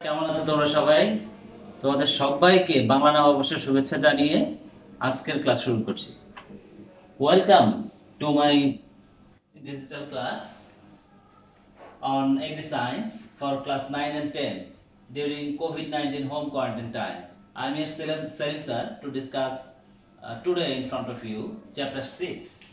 কেমন আছো তোমরা সবাই? তোমাদের সবাইকে বাংলা নববর্ষের শুভেচ্ছা জানিয়ে আজকের ক্লাস শুরু করছি। Welcome to my digital class on agri science for class 9 and 10 during COVID-19 home quarantine time. I am your Selim sir to discuss today in front of you chapter 6.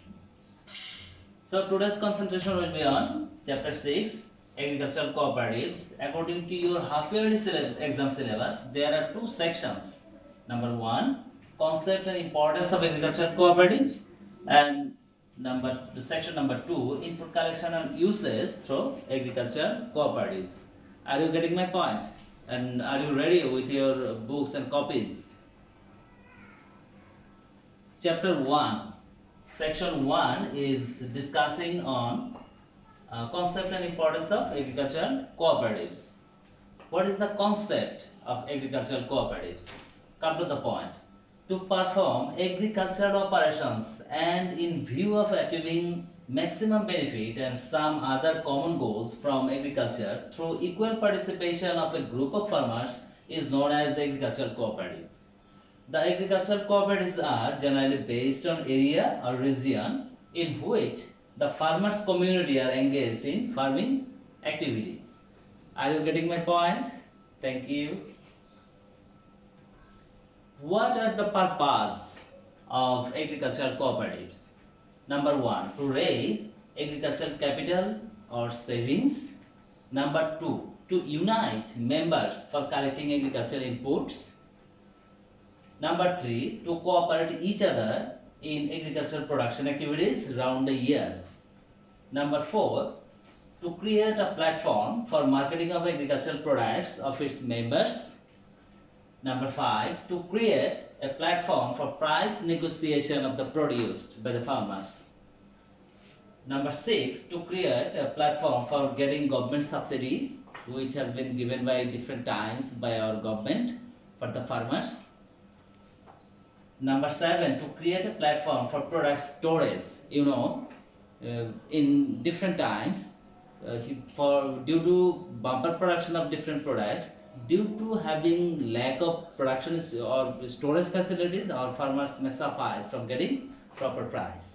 So today's concentration will be on chapter 6 agricultural cooperatives. According to your half yearly exam syllabus, there are two sections. Number 1, concept and importance of agricultural cooperatives, and section number 2, input collection and uses through agricultural cooperatives. Are you getting my point? And are you ready with your books and copies? Chapter 1, section 1 is discussing on concept and importance of agricultural cooperatives. What is the concept of agricultural cooperatives? Come to the point. To perform agricultural operations and in view of achieving maximum benefit and some other common goals from agriculture through equal participation of a group of farmers is known as agricultural cooperative. The agricultural cooperatives are generally based on area or region in which the farmers community are engaged in farming activities. Are you getting my point? Thank you. What are the purpose of agricultural cooperatives? Number 1, to raise agricultural capital or savings. Number 2, to unite members for collecting agricultural inputs. Number 3, to cooperate each other in agricultural production activities round the year. Number 4, to create a platform for marketing of agricultural products of its members. Number 5, to create a platform for price negotiation of the produce by the farmers. Number 6, to create a platform for getting government subsidy, which has been given by different times by our government for the farmers. Number 7, to create a platform for product storage. In different times, for due to bumper production of different products, due to having lack of production or storage facilities, our farmers may suffer from getting proper price.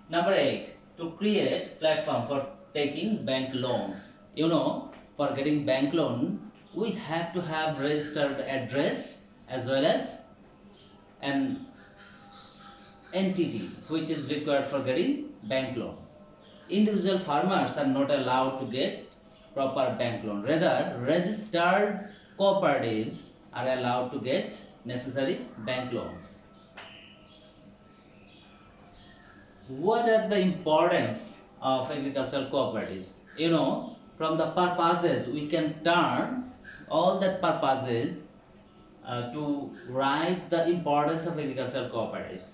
Number 8, to create platform for taking bank loans. For getting bank loan, we have to have registered address as well as an entity which is required for getting bank loan. Individual farmers are not allowed to get proper bank loan. Rather, registered cooperatives are allowed to get necessary bank loans. What are the importance of agricultural cooperatives? From the purposes, we can turn all that purposes to write the importance of agricultural cooperatives.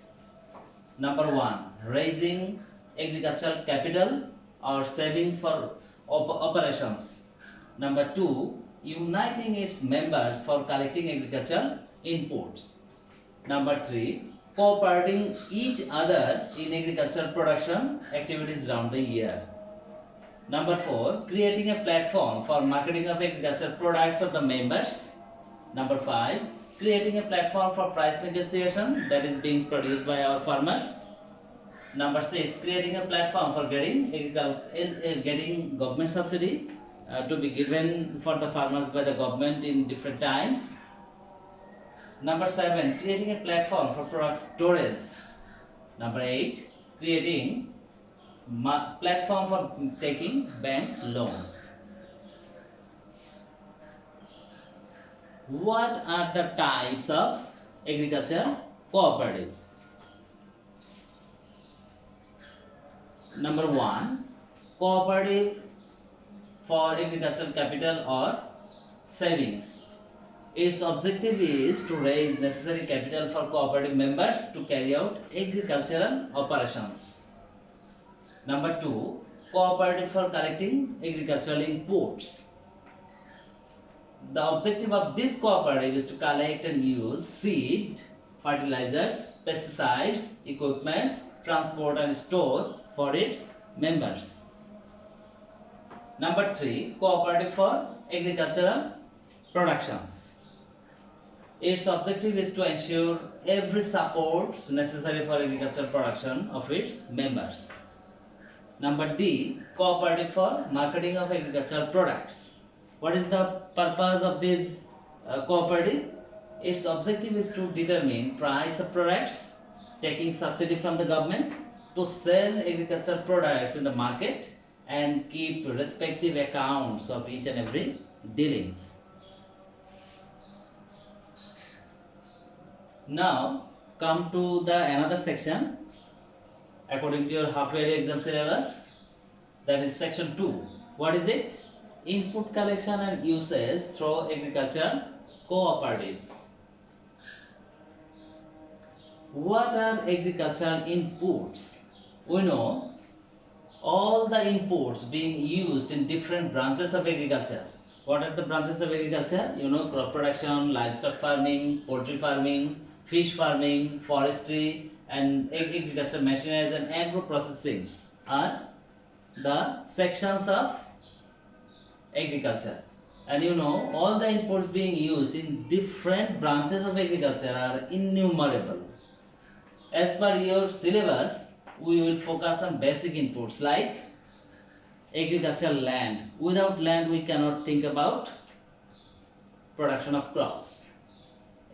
Number 1, raising agricultural capital or savings for operations. Number 2, uniting its members for collecting agricultural inputs. Number 3, cooperating each other in agricultural production activities round the year. Number 4, creating a platform for marketing of agricultural products of the members. Number 5, creating a platform for price negotiation that is being produced by our farmers. Number 6, creating a platform for getting government subsidy to be given for the farmers by the government in different times. Number 7, creating a platform for product storage. Number 8, creating platform for taking bank loans. What are the types of agriculture cooperatives? Number 1, cooperative for agricultural capital or savings. Its objective is to raise necessary capital for cooperative members to carry out agricultural operations. Number 2, cooperative for collecting agricultural inputs. The objective of this cooperative is to collect and use seed, fertilizers, pesticides, equipment, transport and store for its members. Number 3, cooperative for agricultural productions. Its objective is to ensure every supports necessary for agricultural production of its members. Number D, cooperative for marketing of agricultural products. What is the purpose of this cooperative? Its objective is to determine price of products, taking subsidy from the government to sell agricultural products in the market and keep respective accounts of each and every dealings. Now come to the another section according to your half yearly exam syllabus, that is section 2. What is it? Input collection and usage through agricultural cooperatives. What are agricultural inputs? We know all the inputs being used in different branches of agriculture. What are the branches of agriculture? You know, crop production, livestock farming, poultry farming, fish farming, forestry, and agriculture machinery and agro processing are the sections of agriculture. And you know, all the inputs being used in different branches of agriculture are innumerable. As per your syllabus, we will focus on basic inputs like agricultural land. Without land, we cannot think about production of crops.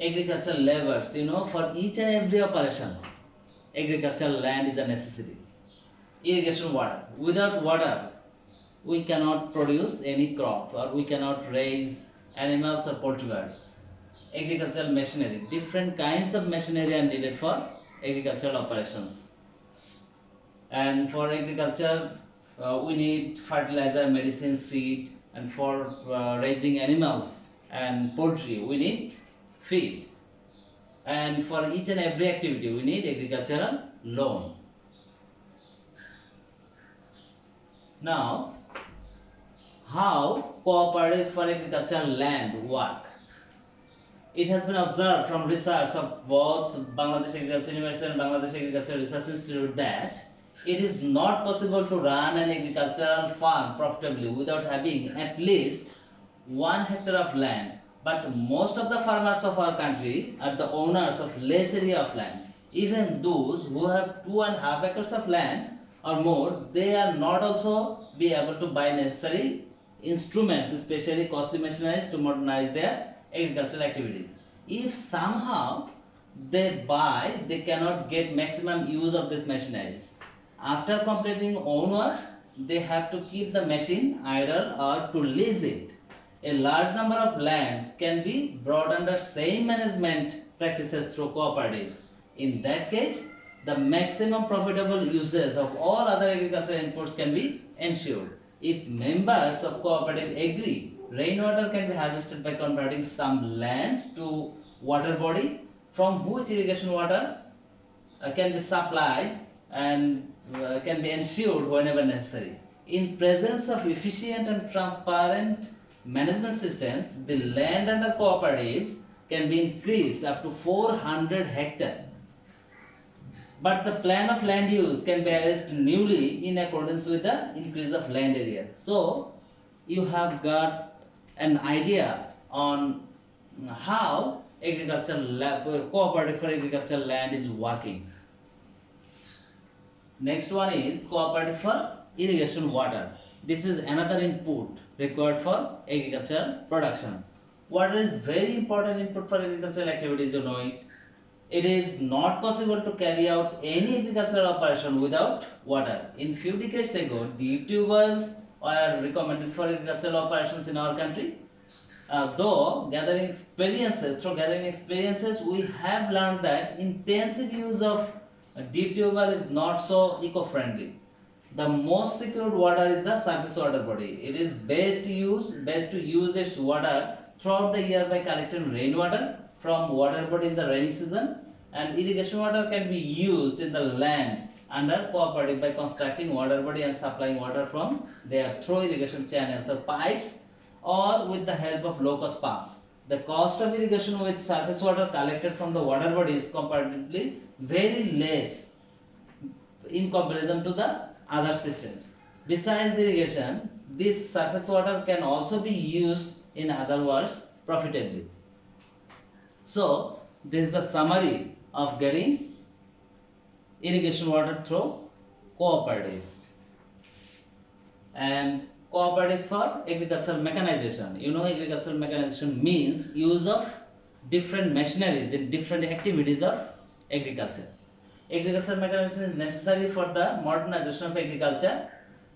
Agricultural labors, you know, for each and every operation, agricultural land is a necessity. Irrigation water. Without water, we cannot produce any crop or we cannot raise animals or poultry birds. Agricultural machinery. Different kinds of machinery are needed for agricultural operations. And for agriculture, we need fertilizer, medicine, seed, and for raising animals and poultry, we need feed. And for each and every activity, we need agricultural loan. Now, how cooperatives for agricultural land work? It has been observed from research of both Bangladesh Agriculture University and Bangladesh Agriculture Research Institute that it is not possible to run an agricultural farm profitably without having at least 1 hectare of land. But most of the farmers of our country are the owners of less area of land. Even those who have 2.5 acres of land or more, they are not also be able to buy necessary instruments, especially costly machineries to modernize their agricultural activities. If somehow they buy, they cannot get maximum use of these machineries. After completing own works, they have to keep the machine idle or to lease it. A large number of lands can be brought under same management practices through cooperatives. In that case, the maximum profitable usage of all other agricultural inputs can be ensured. If members of cooperative agree, rainwater can be harvested by converting some lands to water body from which irrigation water can be supplied and can be ensured whenever necessary. In presence of efficient and transparent management systems, the land under cooperatives can be increased up to 400 hectares. But the plan of land use can be arranged newly in accordance with the increase of land area. So, you have got an idea on how cooperative for agricultural land is working. Next one is cooperative for irrigation water. This is another input required for agricultural production. Water is very important input for agricultural activities, you know it. It is not possible to carry out any agricultural operation without water. In few decades ago, deep tube wells were recommended for agricultural operations in our country. Through gathering experiences, we have learned that intensive use of deep tube well is not so eco-friendly. The most secured water is the surface water body. It is best to use its water throughout the year by collecting rainwater from water body in the rainy season, and irrigation water can be used in the land under cooperative by constructing water body and supplying water from there through irrigation channels or pipes or with the help of low cost pump. The cost of irrigation with surface water collected from the water body is comparatively very less in comparison to the other systems. Besides irrigation, this surface water can also be used in other words profitably. So this is a summary of getting irrigation water through cooperatives. And cooperatives for agricultural mechanization. You know, agricultural mechanization means use of different machineries in different activities of agriculture. Agricultural mechanization is necessary for the modernization of agriculture.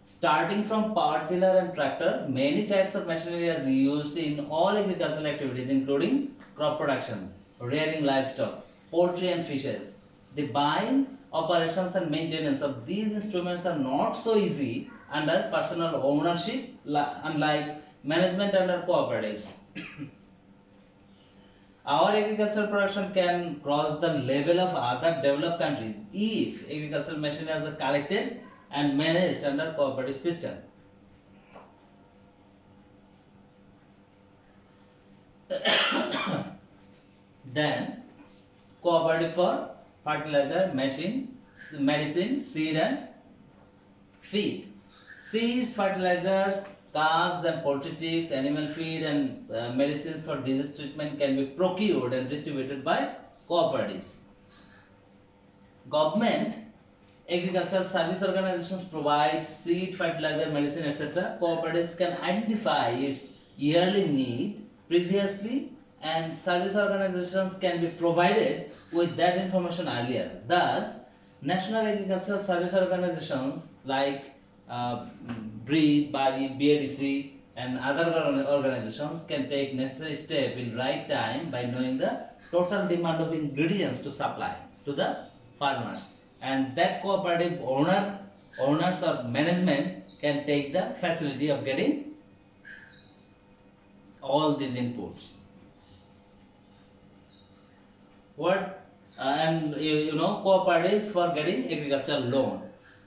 Starting from power tiller and tractor, many types of machinery are used in all agricultural activities, including crop production, rearing livestock, poultry and fishes. The buying, operations and maintenance of these instruments are not so easy under personal ownership, unlike management under cooperatives. Our agricultural production can cross the level of other developed countries if agricultural machinery is collected and managed under cooperative system. Then cooperative for fertilizer, medicine, seed and feed. Seeds, fertilizers, calves and poultry chicks, animal feed and medicines for disease treatment can be procured and distributed by cooperatives. Government agricultural service organizations provide seed, fertilizer, medicine, etc. Cooperatives can identify its yearly need previously, and service organizations can be provided with that information earlier. Thus, national agricultural service organizations like BREED, BADC, and other organizations can take necessary step in right time by knowing the total demand of ingredients to supply to the farmers, and that cooperative owners or management can take the facility of getting all these inputs. What and you know, cooperatives for getting agricultural loan.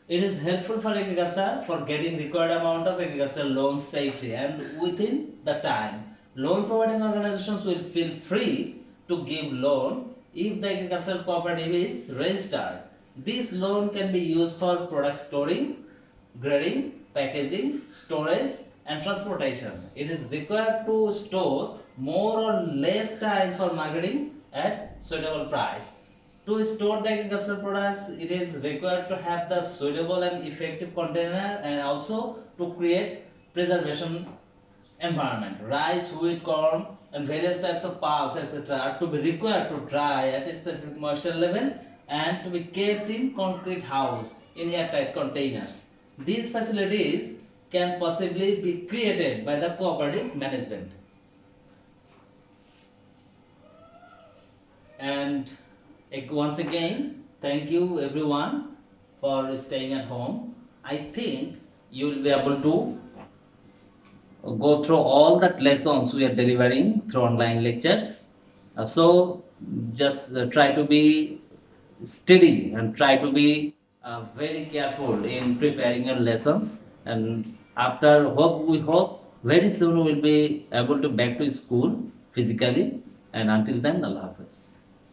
It is helpful for agriculture for getting required amount of agricultural loans safely and within the time. Loan providing organizations will feel free to give loan if the agricultural cooperative is registered. This loan can be used for product storing, grading, packaging, storage and transportation. It is required to store more or less time for marketing at suitable price. To store the agricultural products, it is required to have the suitable and effective container and also to create preservation environment. Rice, wheat, corn and various types of pulse, etc. are to be required to dry at a specific moisture level and to be kept in concrete house in airtight containers. These facilities can possibly be created by the cooperative management. And once again, thank you everyone for staying at home. I think you will be able to go through all the lessons we are delivering through online lectures. So just try to be steady and try to be very careful in preparing your lessons. And after we hope very soon we'll be able to back to school physically. And until then, Allah Hafiz.